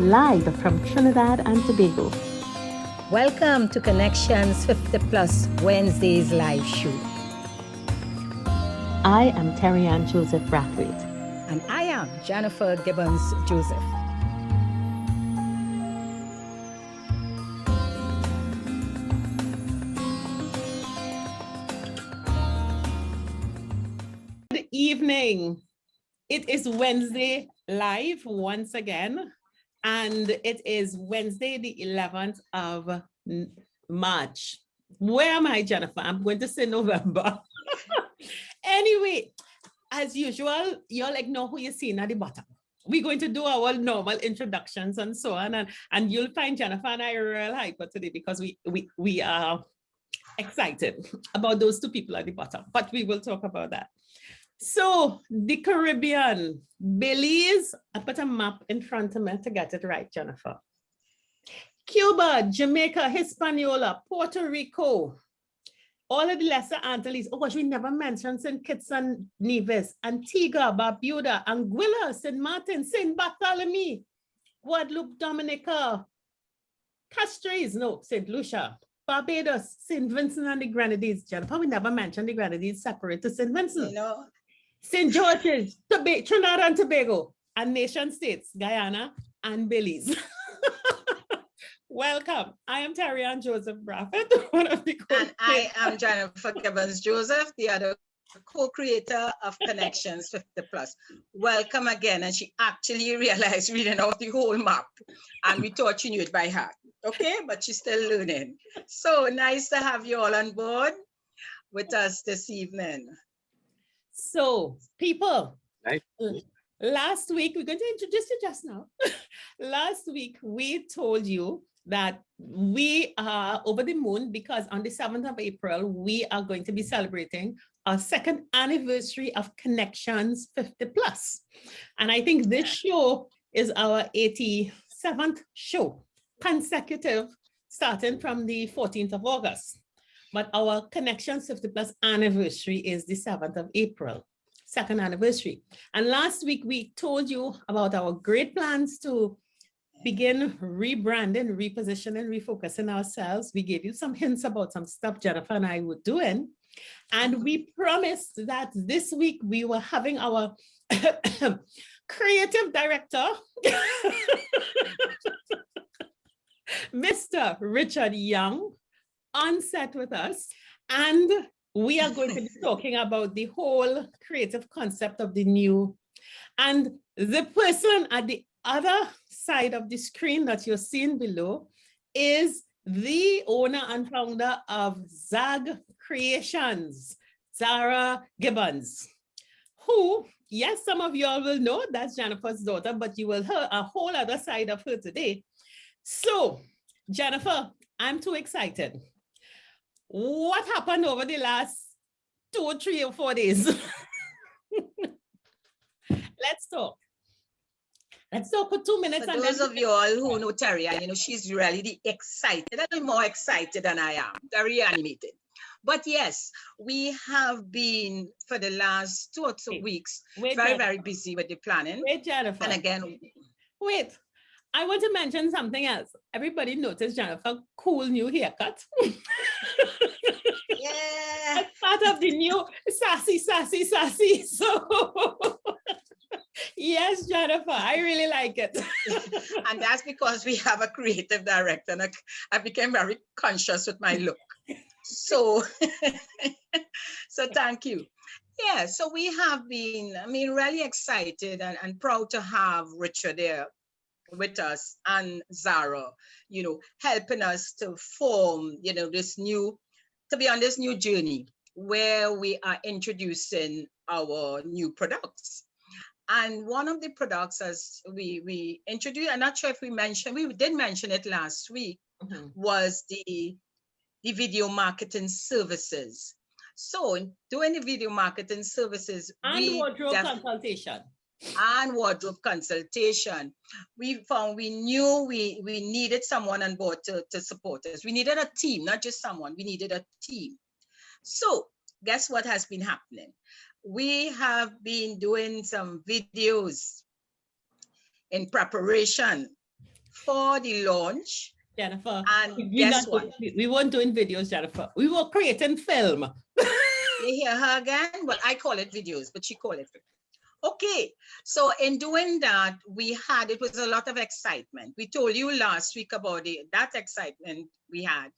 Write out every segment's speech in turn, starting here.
live from Trinidad and Tobago. Welcome to Connections 50 Plus Wednesdays live show. I am Terry Ann Joseph Brathwaite. And I am Jennifer Gibbons Joseph. Good evening. It is Wednesday live once again, and it is Wednesday, the 11th of March. Where am I, Jennifer? I'm going to say November. Anyway, as usual, you'll know who you're seeing at the bottom. We're going to do our normal introductions and so on, and you'll find Jennifer and I real hyper today because we are excited about those two people at the bottom, but we will talk about that. So the Caribbean, Belize, I put a map in front of me to get it right, Jennifer. Cuba, Jamaica, Hispaniola, Puerto Rico, all of the Lesser Antilles. Oh gosh, we never mentioned St. Kitts and Nevis, Antigua, Barbuda, Anguilla, St. Martin, St. Bartholomew, Guadeloupe, Dominica, Castries, no, St. Lucia, Barbados, St. Vincent and the Grenadines. Jennifer, we never mentioned the Grenadines separate to St. Vincent. You know, St. George's, Trinidad and Tobago, and nation states, Guyana and Belize. Welcome. I am Terry Ann Joseph Brathwaite, one of the And I am Jennifer Gibbons Joseph, the other co-creator of Connections 50 Plus. Welcome again. And she actually realized reading out the whole map, and we thought she knew it by heart. Okay, but she's still learning. So nice to have you all on board with us this evening. So, people, Nice. Last week, we're going to introduce you just now. Last week, we told you that we are over the moon because on the 7th of April, we are going to be celebrating our second anniversary of Connections 50 Plus. And I think this show is our 87th show, consecutive, starting from the 14th of August. But our Connections 50 Plus anniversary is the 7th of April, second anniversary. And last week, we told you about our great plans to begin rebranding, repositioning, refocusing ourselves. We gave you some hints about some stuff Jennifer and I were doing. And we promised that this week we were having our creative director, Mr. Richard Young, on set with us, and we are going to be talking about the whole creative concept of the new. And the person at the other side of the screen that you're seeing below is the owner and founder of Zag Creations, Zara Gibbons, who, yes, some of you all will know that's Jennifer's daughter, but you will hear a whole other side of her today. So, Jennifer, I'm too excited. What happened over the last 2, 3, or 4 days? Let's talk. Let's talk for 2 minutes. For those of you all who know Terry, she's really the excited, and more excited than I am, very animated. But yes, we have been for the last 2 or 3 weeks very busy with the planning. Wait, Jennifer. And again, wait. I want to mention something else. Everybody noticed Jennifer cool new haircut. Yeah. As part of the new sassy. So yes, Jennifer, I really like it. And that's because we have a creative director, and I became very conscious with my look. So, so thank you. Yeah, so we have been, really excited and proud to have Richard there with us and Zara, helping us to form, this new, to be on this new journey where we are introducing our new products. And one of the products, as we introduced, I'm not sure if we did mention it last week, was the video marketing services. So doing the video marketing services, and wardrobe consultation. And wardrobe consultation. We found we knew we needed someone on board to support us. We needed a team, not just someone, we needed a team. So guess what has been happening? We have been doing some videos in preparation for the launch. Jennifer, And we guess what? we weren't doing videos, Jennifer. We were creating film. You hear her again? Well, I call it videos, but she call it film. Okay, so in doing that, it was a lot of excitement. We told you last week about that excitement we had.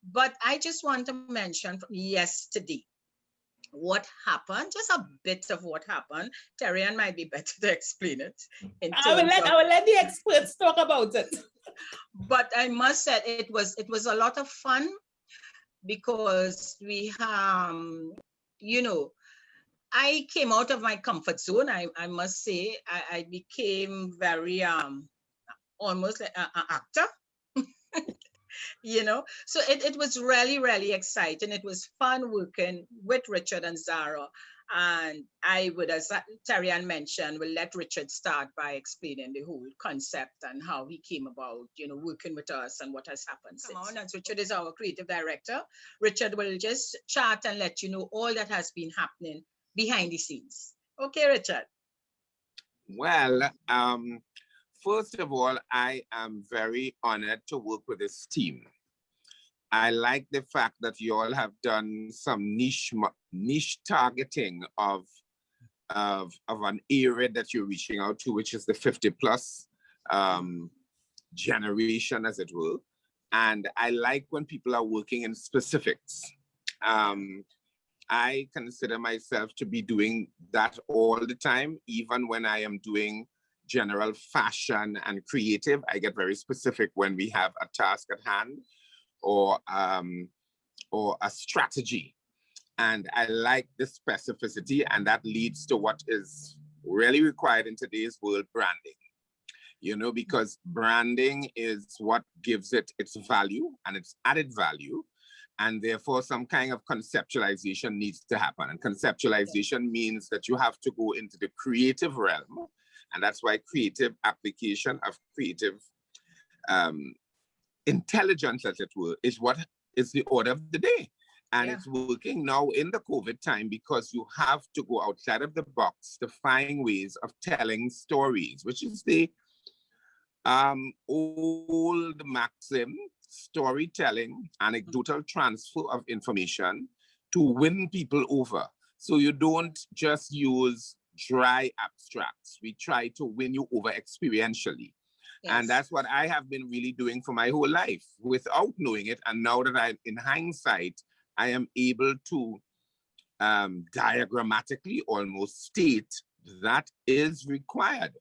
But I just want to mention from yesterday what happened, just a bit of what happened. Terrian might be better to explain it. I will let the experts talk about it. But I must say it was a lot of fun because we you know, I came out of my comfort zone. I must say I became very almost like an actor. You know, so it was really, really exciting. It was fun working with Richard and Zara. And I would, as Terrian mentioned, will let Richard start by explaining the whole concept and how he came about, you know, working with us and what has happened since. Come on, as Richard is our creative director, Richard will just chat and let you know all that has been happening behind the scenes. Okay, Richard. Well, first of all, I am very honored to work with this team. I like the fact that you all have done some niche targeting of an area that you're reaching out to, which is the 50 plus generation, as it were. And I like when people are working in specifics. I consider myself to be doing that all the time, even when I am doing general fashion and creative. I get very specific when we have a task at hand or a strategy. And I like the specificity, and that leads to what is really required in today's world, branding. You know, because branding is what gives it its value and its added value. And therefore, some kind of conceptualization needs to happen. And conceptualization means that you have to go into the creative realm. And that's why creative application of creative intelligence, as it were, is what is the order of the day. And it's working now in the COVID time because you have to go outside of the box to find ways of telling stories, which is the old maxim: storytelling, anecdotal transfer of information to win people over. So you don't just use dry abstracts. We try to win you over experientially. Yes. And that's what I have been really doing for my whole life without knowing it. And now that I'm in hindsight, I am able to diagrammatically almost state that is required.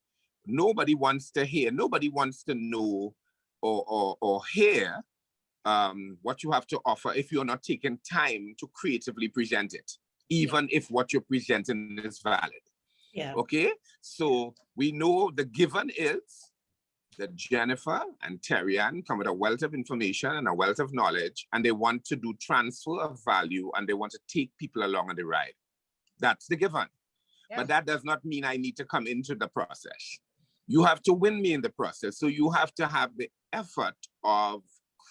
Nobody wants to hear, nobody wants to know or hear what you have to offer if you're not taking time to creatively present it, even if what you're presenting is valid. Yeah. Okay, so we know the given is that Jennifer and Terrian come with a wealth of information and a wealth of knowledge, and they want to do transfer of value, and they want to take people along on the ride. That's the given. Yeah. But that does not mean I need to come into the process. You have to win me in the process. So you have to have the effort of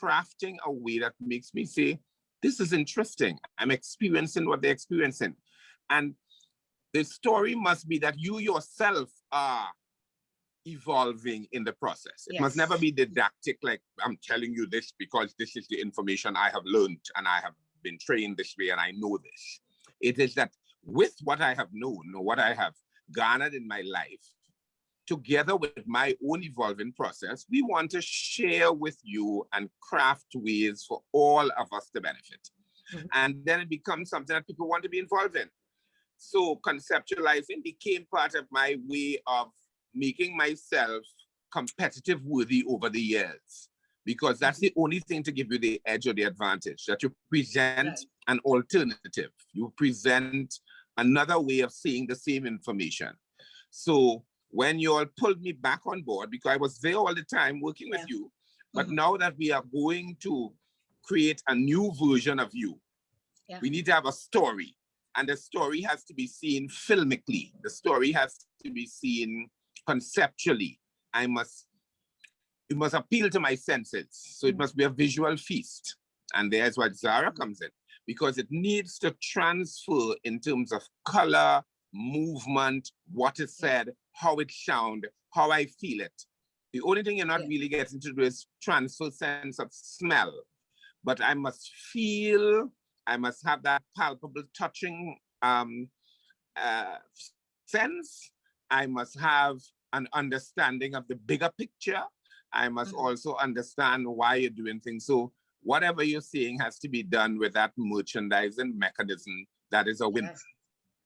crafting a way that makes me say, this is interesting. I'm experiencing what they're experiencing. And the story must be that you yourself are evolving in the process. It must never be didactic, like I'm telling you this because this is the information I have learned and I have been trained this way and I know this. It is that with what I have known or what I have garnered in my life, together with my own evolving process, we want to share with you and craft ways for all of us to benefit. Mm-hmm. And then it becomes something that people want to be involved in. So conceptualizing became part of my way of making myself competitive worthy over the years, because that's the only thing to give you the edge or the advantage, that you present an alternative. You present another way of seeing the same information. So when you all pulled me back on board, because I was there all the time working with you, but now that we are going to create a new version of you, we need to have a story. And the story has to be seen filmically. The story has to be seen conceptually. It must appeal to my senses. So it must be a visual feast. And there's where Zara comes in, because it needs to transfer in terms of color, movement, what is said, how it sounds, how I feel it. The only thing you're not Yeah. really getting to do is transfer sense of smell. But I must feel, I must have that palpable touching sense. I must have an understanding of the bigger picture. I must also understand why you're doing things. So whatever you're saying has to be done with that merchandising mechanism that is a win Yes.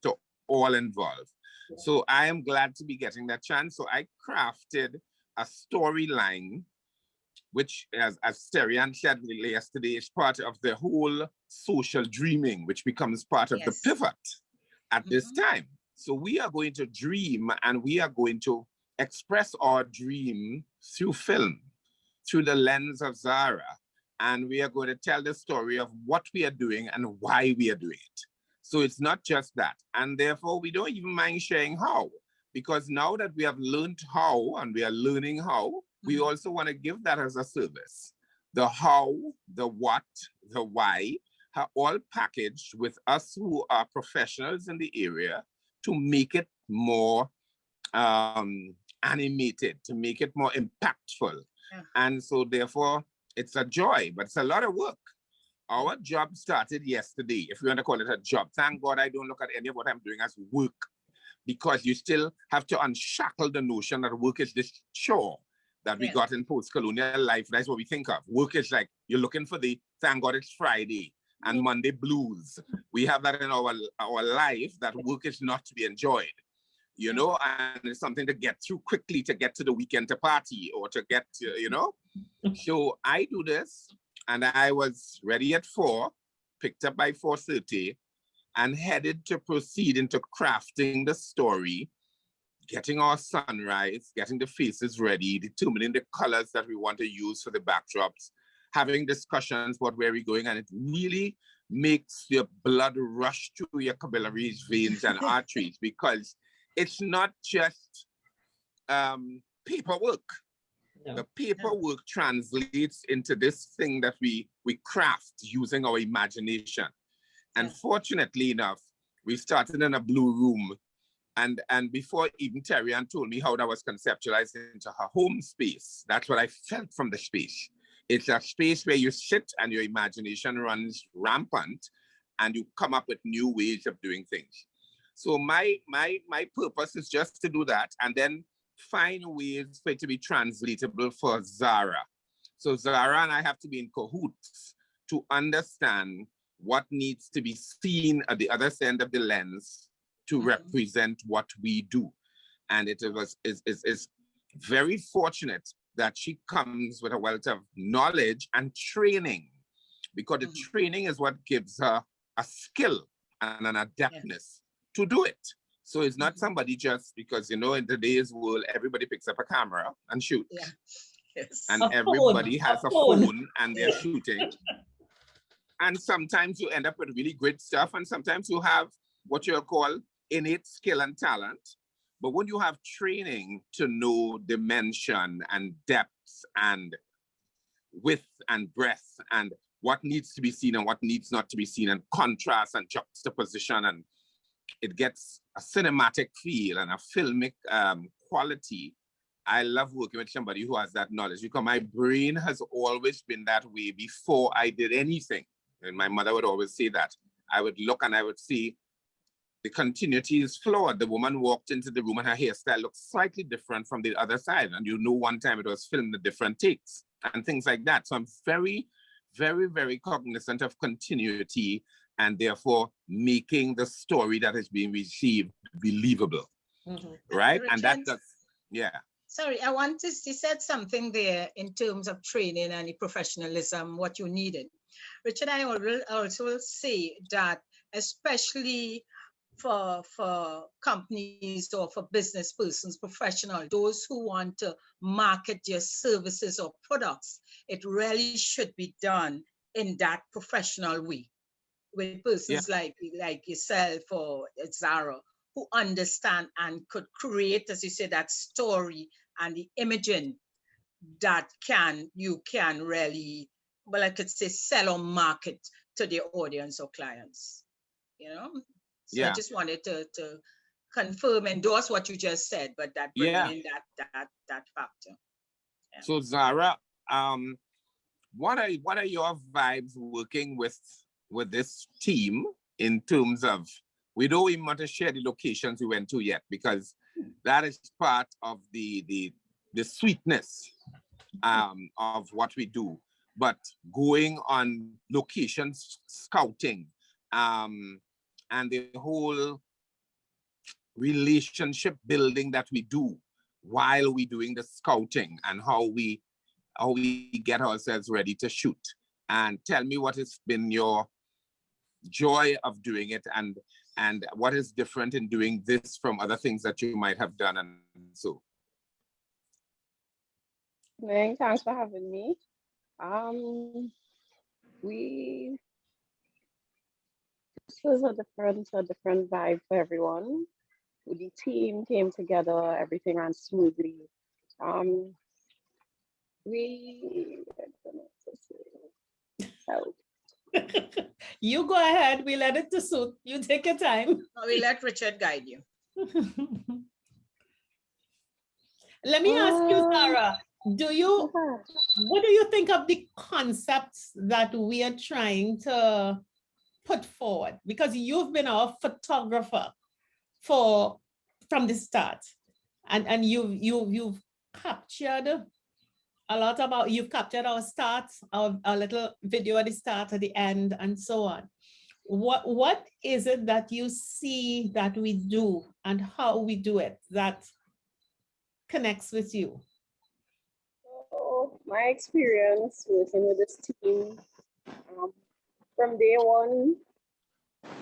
to all involved. So I am glad to be getting that chance. So I crafted a storyline, which, as Terian said yesterday, is part of the whole social dreaming, which becomes part of the Yes. pivot at this time. So we are going to dream, and we are going to express our dream through film, through the lens of Zara. And we are going to tell the story of what we are doing and why we are doing it. So it's not just that. And therefore, we don't even mind sharing how, because now that we have learned how and we are learning how, we also want to give that as a service. The how, the what, the why are all packaged with us who are professionals in the area to make it more animated, to make it more impactful. Yeah. And so therefore, it's a joy, but it's a lot of work. Our job started yesterday, if you want to call it a job. Thank God I don't look at any of what I'm doing as work, because you still have to unshackle the notion that work is this chore that we got in post-colonial life. That's what we think of. Work is like, you're looking for the, thank God it's Friday and Monday blues. We have that in our life, that work is not to be enjoyed, you know, and it's something to get through quickly, to get to the weekend to party or to get to, you know. So I do this, and I was ready at 4, picked up by 4:30, and headed to proceed into crafting the story, getting our sunrise, getting the faces ready, determining the colors that we want to use for the backdrops, having discussions about where we're going, and it really makes your blood rush through your capillaries, veins, and arteries, because it's not just paperwork. No. The paperwork translates into this thing that we craft using our imagination. And fortunately enough, we started in a blue room. And before even Terian told me how that was conceptualized into her home space, that's what I felt from the space. It's a space where you sit and your imagination runs rampant and you come up with new ways of doing things. So my purpose is just to do that and then find ways for it to be translatable for Zara. So Zara and I have to be in cahoots to understand what needs to be seen at the other end of the lens to represent what we do. And it is very fortunate that she comes with a wealth of knowledge and training, because the training is what gives her a skill and an adeptness to do it. So it's not somebody just because, you know, in today's world, everybody picks up a camera and shoots. Yeah. Yes. And A everybody phone, has a a phone. phone and they're shooting. And sometimes you end up with really great stuff, and sometimes you have what you'll call innate skill and talent. But when you have training to know dimension and depth and width and breadth and what needs to be seen and what needs not to be seen, and contrast and juxtaposition, and it gets a cinematic feel and a filmic quality. I love working with somebody who has that knowledge, because my brain has always been that way before I did anything. And my mother would always say that. I would look and I would see the continuity is flawed. The woman walked into the room and her hairstyle looked slightly different from the other side. And you know, one time it was filmed in different takes and things like that. So I'm very, very, very cognizant of continuity and therefore making the story that is being received believable. Right? Richard, And that does, yeah. Sorry, I want to, you said something there in terms of training and the professionalism, what you needed. Richard, I also will say that especially for companies or for business persons, professional, those who want to market their services or products, it really should be done in that professional way with persons like yourself or Zara, who understand and could create, as you say, that story and the imaging that you can really, well, I could say, sell or market to their audience or clients, you know? So I just wanted to confirm, endorse what you just said, but that bringing in that factor. So Zara, what are your vibes working with this team in terms of, we don't even want to share the locations we went to yet, because that is part of the sweetness of what we do. But going on locations scouting, and the whole relationship building that we do while we doing the scouting, and how we get ourselves ready to shoot. And tell me what has been your joy of doing it, and what is different in doing this from other things that you might have done. And so Thanks for having me. This was a different vibe for everyone. The team came together, everything ran smoothly. We help. You go ahead. We let it to suit. You take your time. We let Richard guide you. Let me ask you, Sarah, Okay. what do you think of the concepts that we are trying to put forward? Because you've been our photographer from the start, and you've captured a lot about, you've captured our start, our little video at the start, at the end, and so on. What is it that you see that we do and how we do it that connects with you? So my experience working with this team, from day one,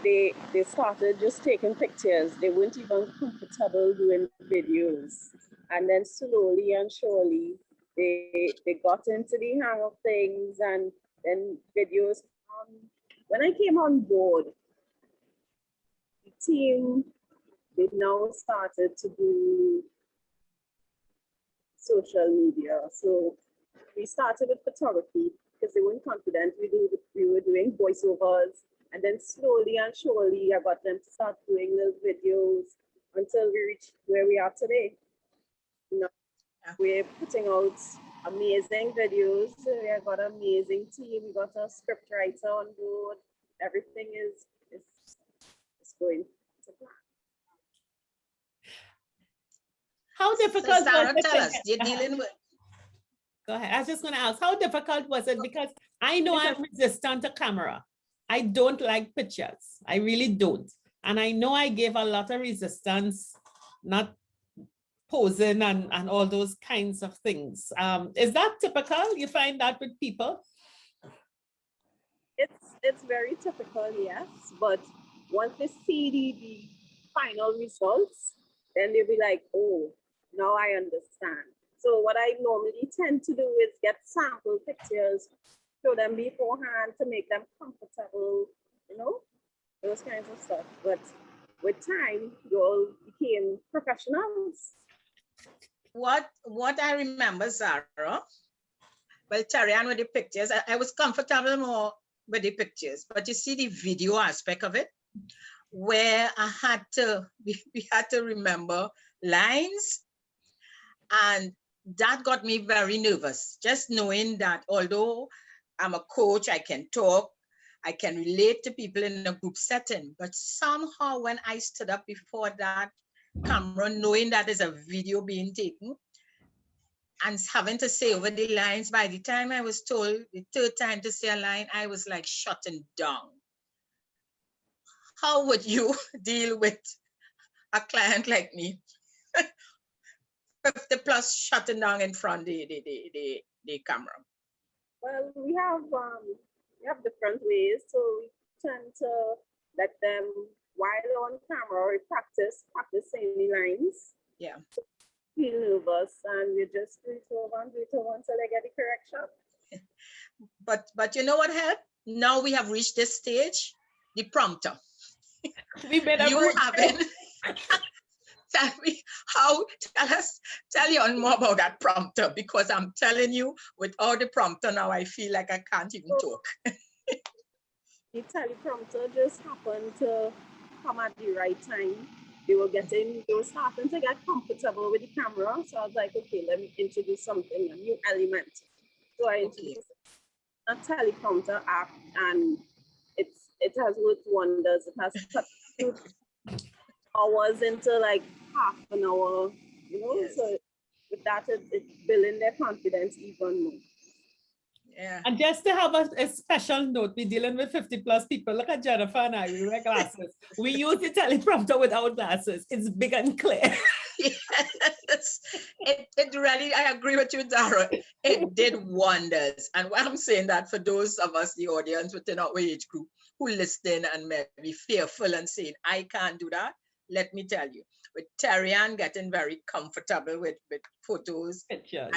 they started just taking pictures. They weren't even comfortable doing videos. And then slowly and surely, they got into the hang of things, and then videos. When I came on board, the team, they now started to do social media. So we started with photography because they weren't confident. We were doing voiceovers, and then slowly and surely I got them to start doing little videos until we reached where we are today. You know, we're putting out amazing videos. We have got an amazing team. We got a script writer on board. Everything is going to plan. How difficult So Sarah, was tell it? us, you're dealing with. Go ahead. I was just going to ask, how difficult was it? Because I know I'm resistant to camera. I don't like pictures. I really don't. And I know I gave a lot of resistance, not posing and all those kinds of things. Is that typical? You find that with people? It's very typical, yes. But once they see the final results, then they'll be like, oh, now I understand. So what I normally tend to do is get sample pictures, show them beforehand to make them comfortable, those kinds of stuff. But with time, you all became professionals. What I remember, Sarah, well, Tarian with the pictures, I was comfortable more with the pictures, but you see the video aspect of it, where we had to remember lines, and that got me very nervous, just knowing that although I'm a coach, I can talk, I can relate to people in a group setting, but somehow when I stood up before that camera, knowing that there's a video being taken, and having to say over the lines, by the time I was told the third time to say a line, I was like shutting down. How would you deal with a client like me? 50 plus shutting down in front of the camera. Well, we have different ways. So we tend to let them, while on camera, we practice saying the lines. Yeah. Feel nervous, and we just do it over until they get the correct shot. But you know what helped? Now we have reached this stage, the prompter. We better You haven't. Tell you more about that prompter, because I'm telling you, without the prompter now, I feel like I can't even talk. The teleprompter just happened to come at the right time. they were starting to get comfortable with the camera. So I was like, okay, let me introduce something, a new element. So I introduced a teleprompter app, and it has worked wonders. It has cut 2 hours into like half an hour, you know. Yes. So with that, it's building their confidence even more. Yeah. And just to have a special note, we're dealing with 50 plus people. Look at Jennifer and I, we wear glasses. We use the teleprompter without glasses. It's big and clear. Yes, it really, I agree with you, Dara. It did wonders. And why I'm saying that, for those of us, the audience within our age group, who listen and may be fearful and saying, I can't do that, let me tell you, with Terry Ann getting very comfortable with photos, Pictures.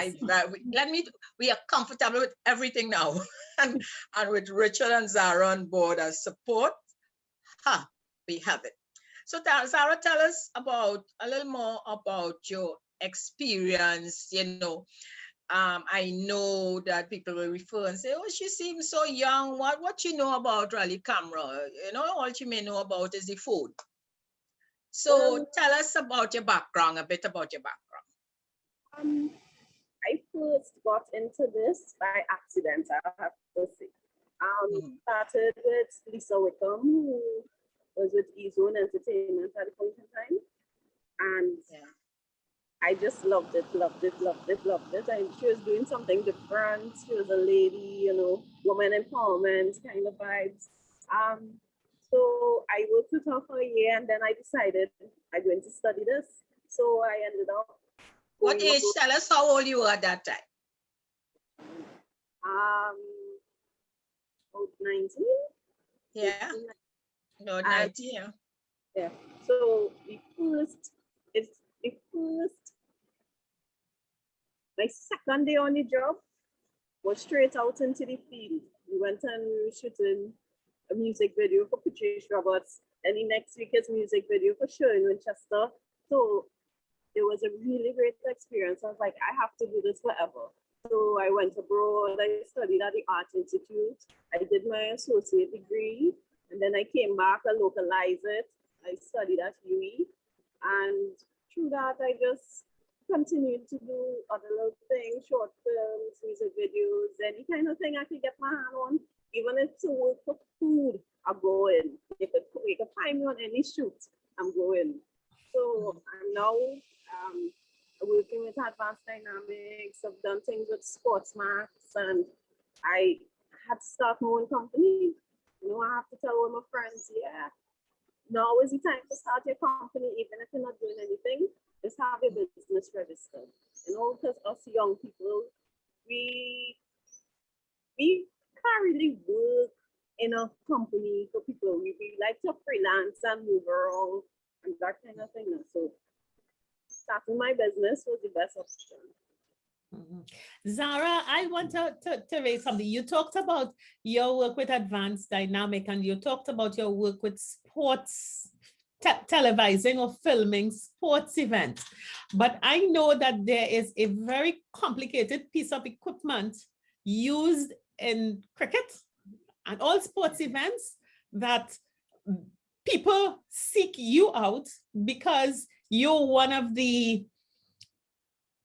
we are comfortable with everything now. and with Richard and Zara on board as support, we have it. So Zara, tell us a little more about your experience. I know that people will refer and say, oh, she seems so young. What you know about rally camera? All you may know about is the phone. So tell us about your background, a bit about your background. I first got into this by accident, I have to say. Started with Lisa Wickham, who was with E-Zone Entertainment at the point in time. And I just loved it. And she was doing something different. She was a lady, woman empowerment kind of vibes. So I worked with her for a year, and then I decided I'm going to study this. So I ended up. What age? Tell us how old you were at that time. About 19. Yeah. No, 19. Yeah. So my second day on the job was straight out into the field. We went and we were shooting a music video for Patrice Roberts, and the next week is music video for Sherwin Winchester. So it was a really great experience. I was like, I have to do this forever. So I went abroad, I studied at the Art Institute. I did my associate degree, and then I came back, I localized it. I studied at UE, and through that, I just continued to do other little things, short films, music videos, any kind of thing I could get my hand on. Even if to work for food, I'm going. If you can find me on any shoot, I'm going. So I'm now working with Advanced Dynamics. I've done things with Sportsmax, and I had to start my own company. I have to tell all my friends, now is the time to start your company, even if you're not doing anything. Just have your business registered. Because us young people, we can't really work in a company for people. We like to freelance and move around and that kind of thing. So starting my business was the best option. Zara, I want to raise something. You talked about your work with Advanced Dynamic, and you talked about your work with sports, televising or filming sports events. But I know that there is a very complicated piece of equipment used in cricket and all sports events that people seek you out because you're one of the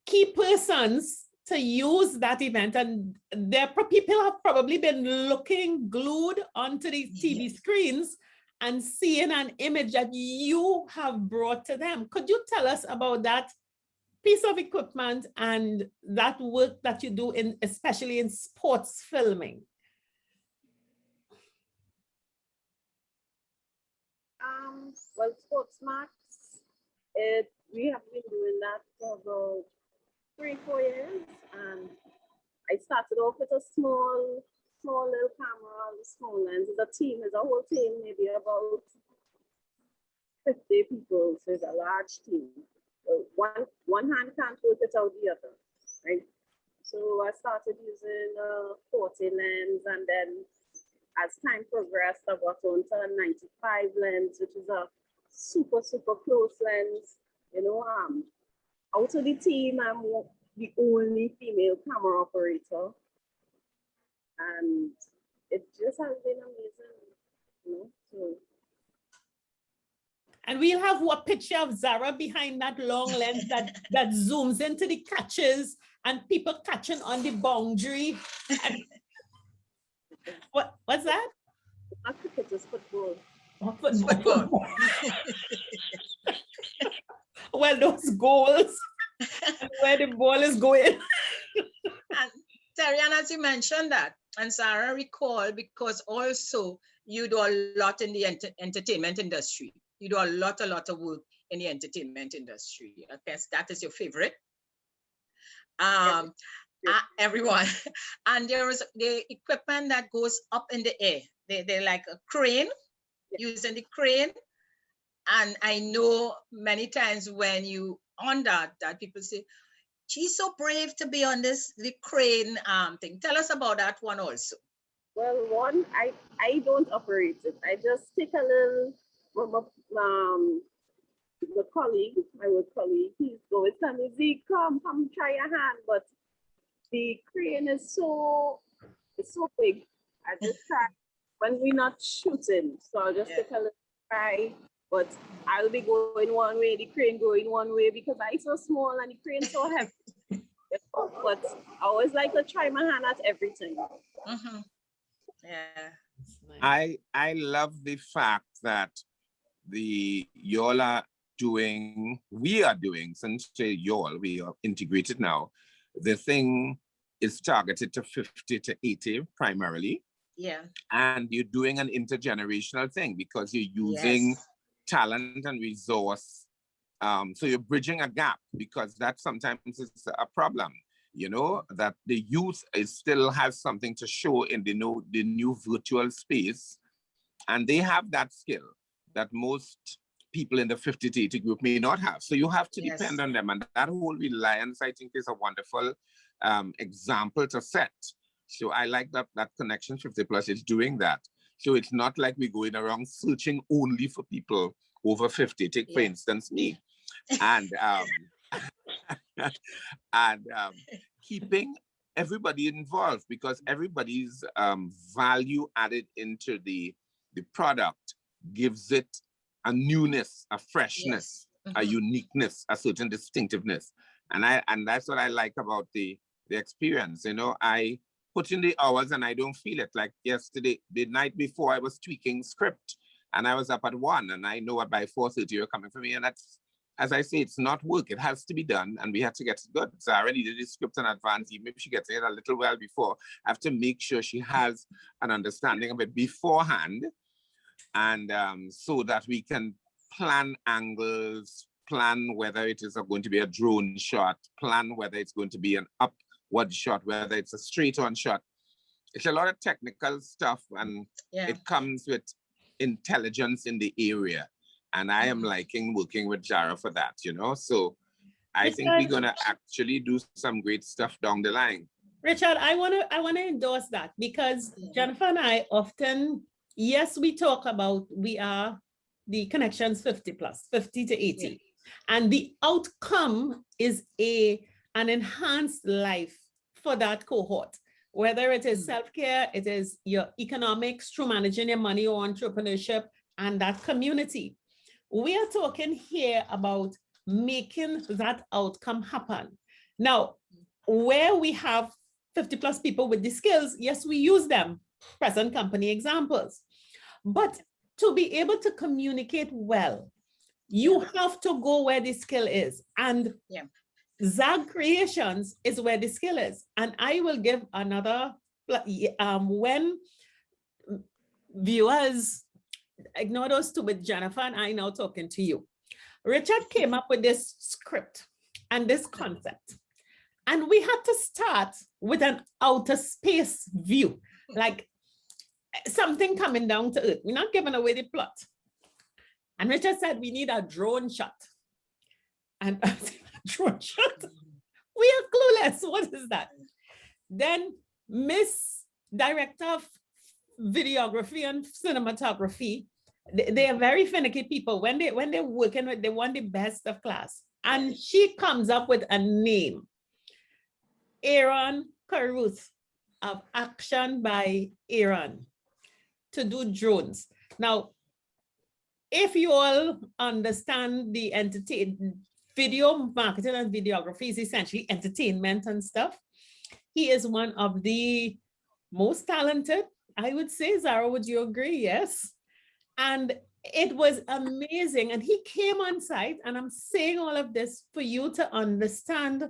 key persons to use that event, and people have probably been looking glued onto the TV screens and seeing an image that you have brought to them. Could you tell us about that piece of equipment and that work that you do especially in sports filming? Well, Sportsmax, we have been doing that for about 3-4 years, and I started off with a small little camera, small lens. It's a whole team, maybe about 50 people, so it's a large team. So one hand can't work without the other, right? So I started using a 40 lens, and then as time progressed, I got onto a 95 lens, which is a super close lens. Out of the team, I'm the only female camera operator, and it just has been amazing. So And we'll have a picture of Zara behind that long lens that zooms into the catches and people catching on the boundary. And what's that? Not cricket, it's football. Oh, Football. Well, those goals and where the ball is going. And Terry-Ann, as you mentioned that, and Sarah recall, because also you do a lot in the entertainment industry. You do a lot of work in the entertainment industry. I guess that is your favorite. Everyone. And there is the equipment that goes up in the air. They're like a crane, using the crane. And I know many times when you on that people say, she's so brave to be on the crane thing. Tell us about that one also. Well, one, I don't operate it. I just take a little, the colleague, my work colleague, he's going to tell me, Z, come try your hand. But the crane is so big. I just try when we're not shooting. So I'll just take a little try. But I'll be going one way, the crane going one way because I'm so small and the crane so heavy. But I always like to try my hand at everything. Mm-hmm. Yeah. I love the fact that we are doing, since we are integrated now, the thing is targeted to 50 to 80 primarily. Yeah. And you're doing an intergenerational thing because you're using talent and resource. So you're bridging a gap, because that sometimes is a problem, that the youth still has something to show in the new virtual space. And they have that skill that most people in the 50 to 80 group may not have. So you have to depend on them. And that whole reliance, I think, is a wonderful example to set. So I like that Connection 50 Plus is doing that. So it's not like we're going around searching only for people over 50. Take, for instance, me. And keeping everybody involved, because everybody's value added into the product gives it a newness, a freshness, a uniqueness, a certain distinctiveness. And that's what I like about the experience. I put in the hours and I don't feel it. Like yesterday, the night before, I was tweaking script and I was up at 1 and I know by 4:30 you're coming for me. And that's, as I say, it's not work. It has to be done and we have to get it good. So I already did the script in advance. Even if she gets it a little while before, I have to make sure she has an understanding of it beforehand. And so that we can plan angles, plan whether it is going to be a drone shot, plan whether it's going to be an upward shot, whether it's a straight on shot. It's a lot of technical stuff, and it comes with intelligence in the area. And I am liking working with Jara for that, So I think we're gonna actually do some great stuff down the line. Richard, I wanna endorse that, because Jennifer and I often, yes, we talk about we are the Connections 50 plus, 50 to 80. And the outcome is an enhanced life for that cohort, whether it is self-care, it is your economics through managing your money or entrepreneurship and that community. We are talking here about making that outcome happen. Now, where we have 50 plus people with the skills, yes, we use them, present company examples. But to be able to communicate well, you have to go where the skill is. And Zag Creations is where the skill is. And I will give another, when viewers ignore those two with Jennifer and I now talking to you. Richard came up with this script and this concept. And we had to start with an outer space view, like something coming down to earth. We're not giving away the plot. And Richard said, we need a drone shot. And I said, drone shot? We are clueless. What is that? Then Miss Director of Videography and Cinematography, they are very finicky people. When they're working with, they want the best of class. And she comes up with a name. Aaron Caruth of Action by Aaron to do drones. Now, if you all understand the video marketing and videography is essentially entertainment and stuff, he is one of the most talented, I would say. Zara, would you agree? Yes. And it was amazing. And he came on site, and I'm saying all of this for you to understand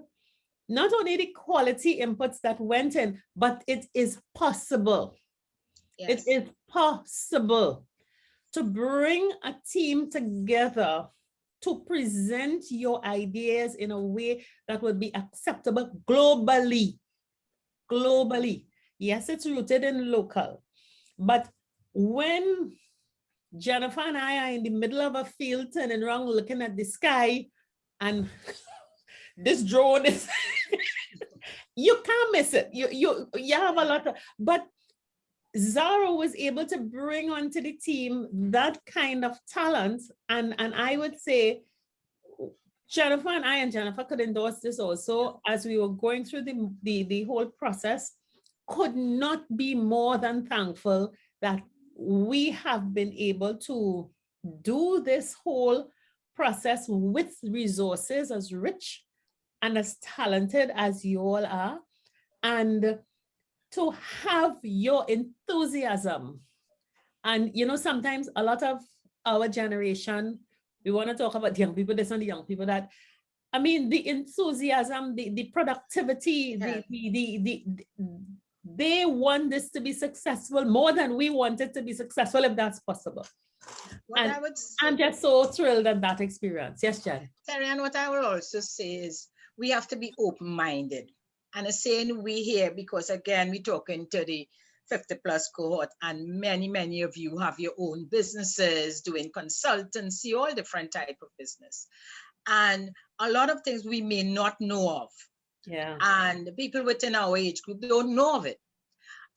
not only the quality inputs that went in, but it is possible. Yes. It is possible to bring a team together to present your ideas in a way that would be acceptable globally. Globally. Yes, it's rooted in local. But when Jennifer and I are in the middle of a field turning around looking at the sky, and this drone is, you can't miss it. You have a lot of, but Zara was able to bring onto the team that kind of talent. And I would say Jennifer and Jennifer could endorse this also, as we were going through the whole process, could not be more than thankful that we have been able to do this whole process with resources as rich and as talented as you all are, and to have your enthusiasm. And you know, sometimes a lot of our generation, we want to talk about young people, this and the young people that, I mean, the enthusiasm, the productivity, Yeah. they want this to be successful more than we want it to be successful, if that's possible. What And I would say, I'm just so thrilled at that experience. Yes, Jen. Terry, and what I would also say is we have to be open-minded. And I'm saying we here because, again, we're talking to the 50 plus cohort, and many of you have your own businesses, doing consultancy, all different type of business. And a lot of things we may not know of. Yeah. And the people within our age group don't know of it.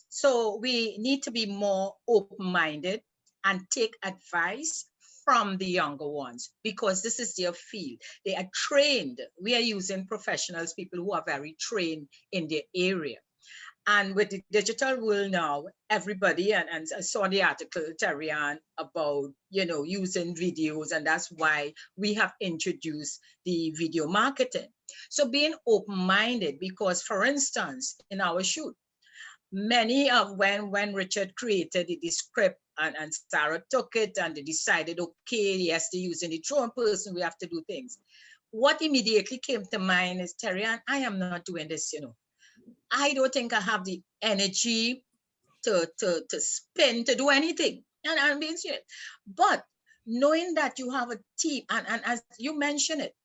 So we need to be more open-minded and take advice from the younger ones, because this is their field. They are trained. We are using professionals, people who are very trained in their area. And with the digital world now, everybody, and I saw the article, Tarian, about, using videos, and that's why we have introduced the video marketing. So being open-minded, because for instance, in our shoot, many of when Richard created the script and Sarah took it and they decided, okay, yes, they're using the drone person, we have to do things. What immediately came to mind is, Tarian, I am not doing this, I don't think I have the energy to spin, to do anything. And I'm being serious. But knowing that you have a team, and as you mentioned it,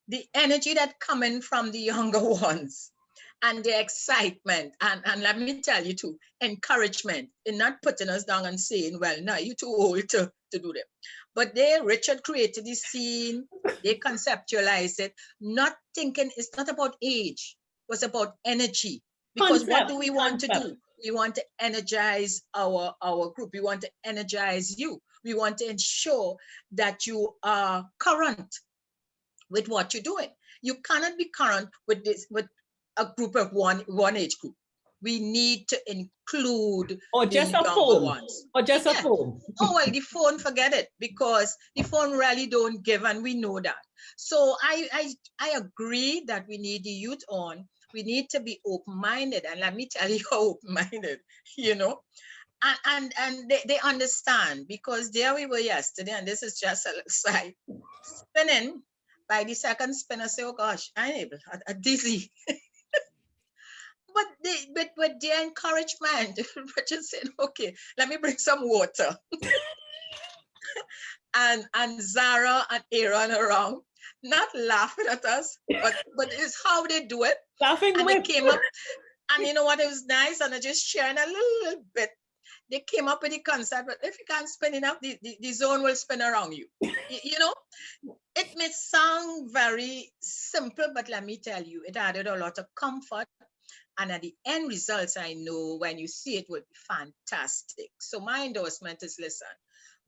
the energy that coming from the younger ones and the excitement, and let me tell you too, encouragement in not putting us down and saying, well, no, you're too old to do them. But Richard created the scene, they conceptualized it, not thinking it's not about age, was about energy. Because what do we want to do? We want to energize our group. We want to energize you. We want to ensure that you are current with what you're doing. You cannot be current with a group of one age group. We need to include or just the a younger phone ones. or just a phone. Oh well, the phone, forget it, because the phone really don't give, and we know that. So I agree that we need the youth on. We need to be open-minded, and let me tell you how open-minded, and they understand, because there we were yesterday, and this is just a side, spinning. By the second spin, I say, oh gosh, I'm able, I'm dizzy. But with their encouragement, Richard said, okay, let me bring some water. and Zara and Aaron around, not laughing at us, but it's how they do it. Laughing and with. They came up, and you know what, it was nice, and I just sharing a little bit. They came up with the concept, but if you can't spin enough, the zone will spin around you. It may sound very simple, but let me tell you, it added a lot of comfort. And at the end results, I know when you see it will be fantastic. So my endorsement is, listen,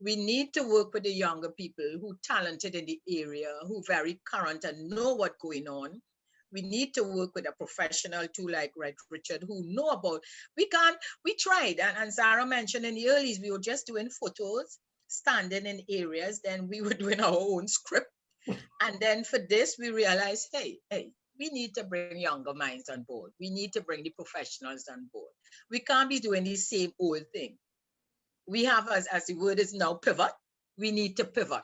we need to work with the younger people who are talented in the area, who are very current and know what's going on. We need to work with a professional too, like Richard, who know about, we tried, and Zara mentioned in the earlies, we were just doing photos, standing in areas, then we were doing our own script. And then for this, we realized, hey, we need to bring younger minds on board. We need to bring the professionals on board. We can't be doing the same old thing. We have, as the word is now, pivot. We need to pivot.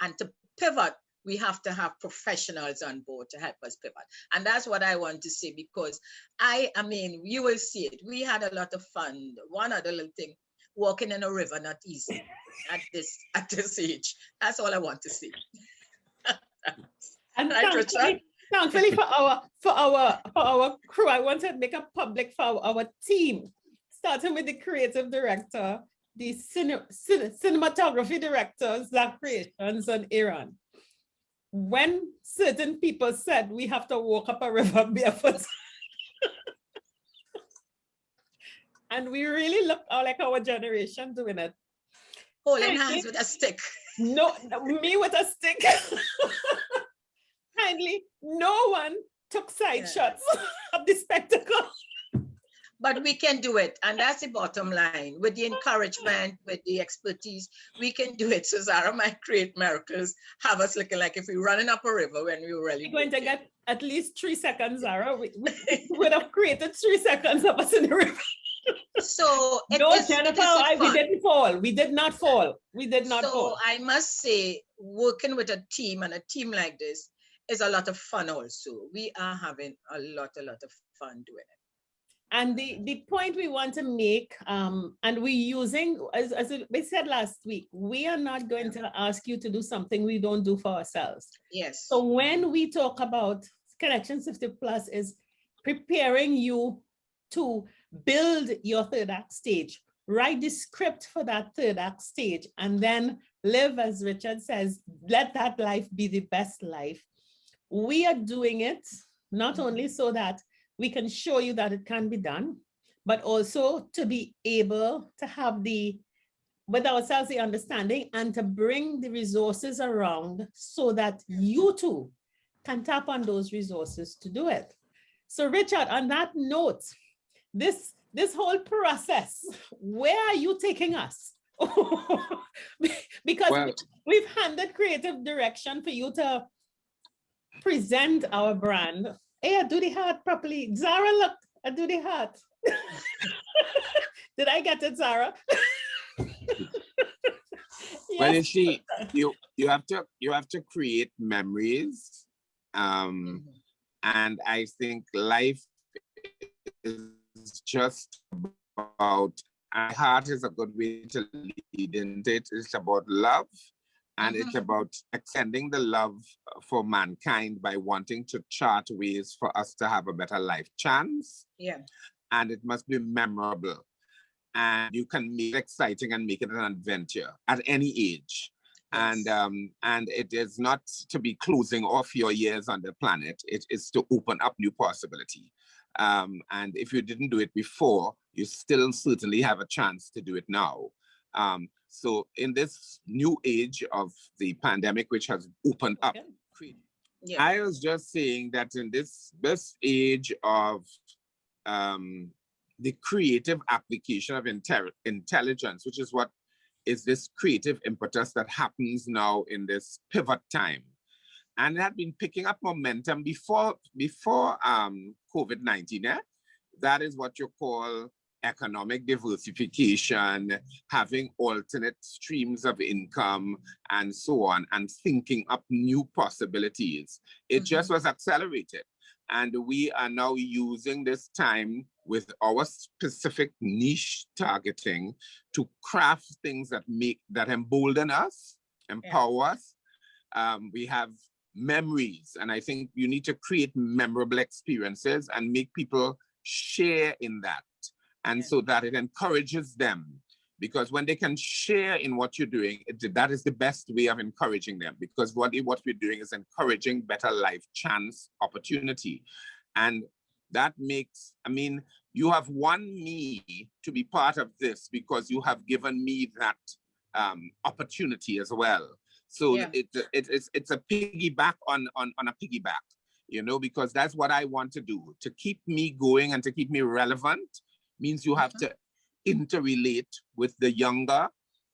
And to pivot, we have to have professionals on board to help us pivot. And that's what I want to say, because I mean, you will see it. We had a lot of fun. One other little thing, walking in a river, not easy at this age. That's all I want to say. And Right, Richard? thankfully for our crew, I want to make a public for our team, starting with the creative director, the cinematography director, Zach Creations, and Aaron. When certain people said we have to walk up a river barefoot, and we really looked like our generation doing it. Holding hands with a stick. No, me with a stick. Kindly, no one took side shots of the spectacle. But we can do it. And that's the bottom line. With the encouragement, with the expertise, we can do it. So Zara might create miracles, have us looking like if we're running up a river when we were really We're going to get at least 3 seconds, Zara. We would have created 3 seconds of us in the river. So No, Jennifer, we didn't fall. We did not fall. We did not fall. So I must say, working with a team and a team like this is a lot of fun also. We are having a lot of fun doing it. And the point we want to make, and we're using, as we said last week, we are not going to ask you to do something we don't do for ourselves. Yes. So when we talk about Connection 50 Plus is preparing you to build your third act stage, write the script for that third act stage, and then live, as Richard says, let that life be the best life. We are doing it not only so that we can show you that it can be done, but also to be able to have with ourselves, the understanding and to bring the resources around so that you too can tap on those resources to do it. So Richard, on that note, this whole process, where are you taking us? Because we've handed creative direction for you to present our brand. Hey, I do the heart properly. Zara, look, I do the heart. Did I get it, Zara? Well, you see, you have to create memories. And I think life is just about, and heart is a good way to lead into it. It's about love. And it's about extending the love for mankind by wanting to chart ways for us to have a better life chance. Yeah. And it must be memorable. And you can make it exciting and make it an adventure at any age. Yes. And it is not to be closing off your years on the planet. It is to open up new possibility. And if you didn't do it before, you still certainly have a chance to do it now. So in this new age of the pandemic, which has opened up, I was just saying that in this age of the creative application of intelligence, which is what is this creative impetus that happens now in this pivot time. And it had been picking up momentum before COVID-19. That is what you call economic diversification, having alternate streams of income, and so on, and thinking up new possibilities. It just was accelerated. And we are now using this time with our specific niche targeting to craft things that embolden us, empower us. We have memories, and I think you need to create memorable experiences and make people share in that. And so that it encourages them, because when they can share in what you're doing, that is the best way of encouraging them, because what we're doing is encouraging better life chance opportunity. And that makes, I mean, you have won me to be part of this because you have given me that opportunity as well. So it's a piggyback on a piggyback, you know, because that's what I want to do. To keep me going and to keep me relevant means you have to interrelate with the younger,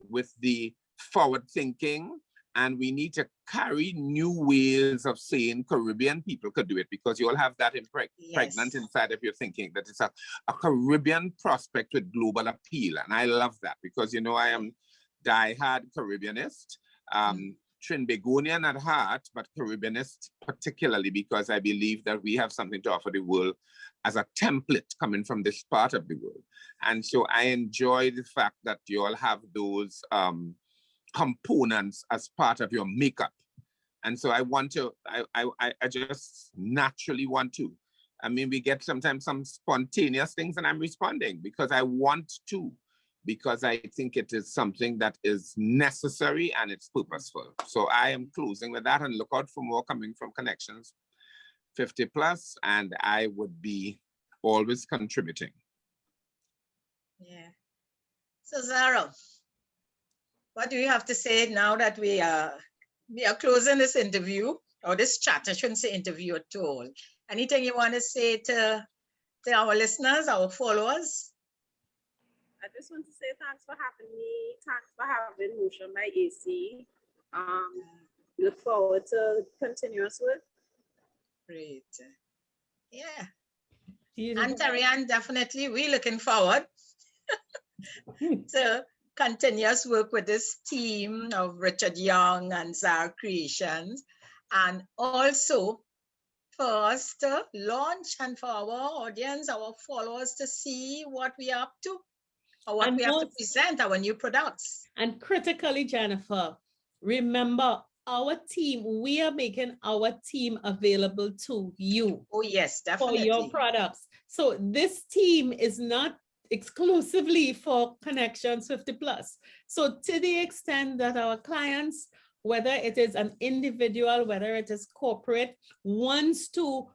with the forward thinking, and we need to carry new ways of saying Caribbean people could do it, because you all have that pregnant inside of your thinking that it's a Caribbean prospect with global appeal. And I love that because, you know, I am diehard Caribbeanist, Trinbagonian at heart, but Caribbeanist particularly because I believe that we have something to offer the world as a template coming from this part of the world. And so I enjoy the fact that you all have those components as part of your makeup. And so I want to, I just naturally want to. I mean, we get sometimes some spontaneous things and I'm responding because I want to, because I think it is something that is necessary and it's purposeful. So I am closing with that and look out for more coming from Connections 50 Plus, and I would be always contributing. Yeah. So Zara, what do you have to say now that we are closing this interview, or this chat? I shouldn't say interview at all. Anything you want to say to our listeners, our followers? I just want to say thanks for having me. Thanks for having Musha, my AC. Look forward to continuous work. Great. Yeah. You And Tarian, definitely, we're looking forward to continuous work with this team of Richard Young and Zara Creations, and also for us to launch and for our audience, our followers to see what we are up to or what And we have to present, our new products. And critically, Jennifer, remember our team, we are making our team available to you. Oh yes, For definitely. your products. So this team is not exclusively for Connections 50 Plus. So to the extent that our clients, whether it is an individual, whether it is corporate, wants to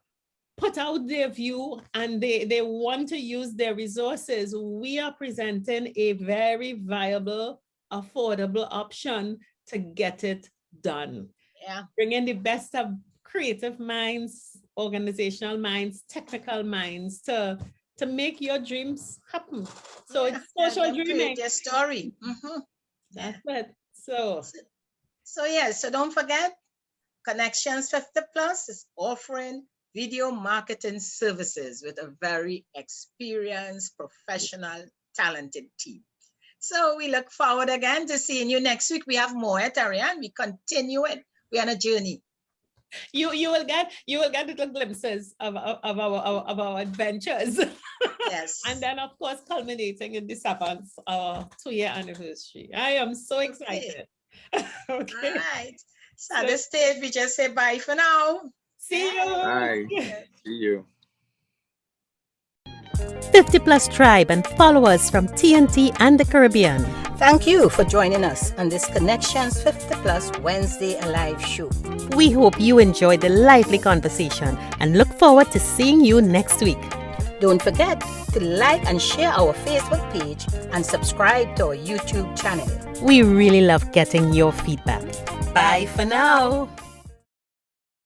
put out their view and they want to use their resources, we are presenting a very viable, affordable option to get it done. Yeah. Bringing the best of creative minds, organizational minds, technical minds to make your dreams happen. So Yeah, it's social create dreaming. their story. That's it. So yeah, so don't forget, Connections 50 Plus is offering video marketing services with a very experienced, professional, talented team. So we look forward again to seeing you next week. We have more, Tarian. We continue it. We're on a journey. you will get little glimpses of our adventures. Yes. And then of course culminating in this month's 2-year anniversary. I am so excited. Okay. Okay. All right. So at this stage, we just say bye for now. See you. Bye. See you. 50 Plus Tribe and follow us from TNT and the Caribbean. Thank you for joining us on this Connections 50 Plus Wednesday Alive show. We hope you enjoyed the lively conversation and look forward to seeing you next week. Don't forget to like and share our Facebook page and subscribe to our YouTube channel. We really love getting your feedback. Bye for now.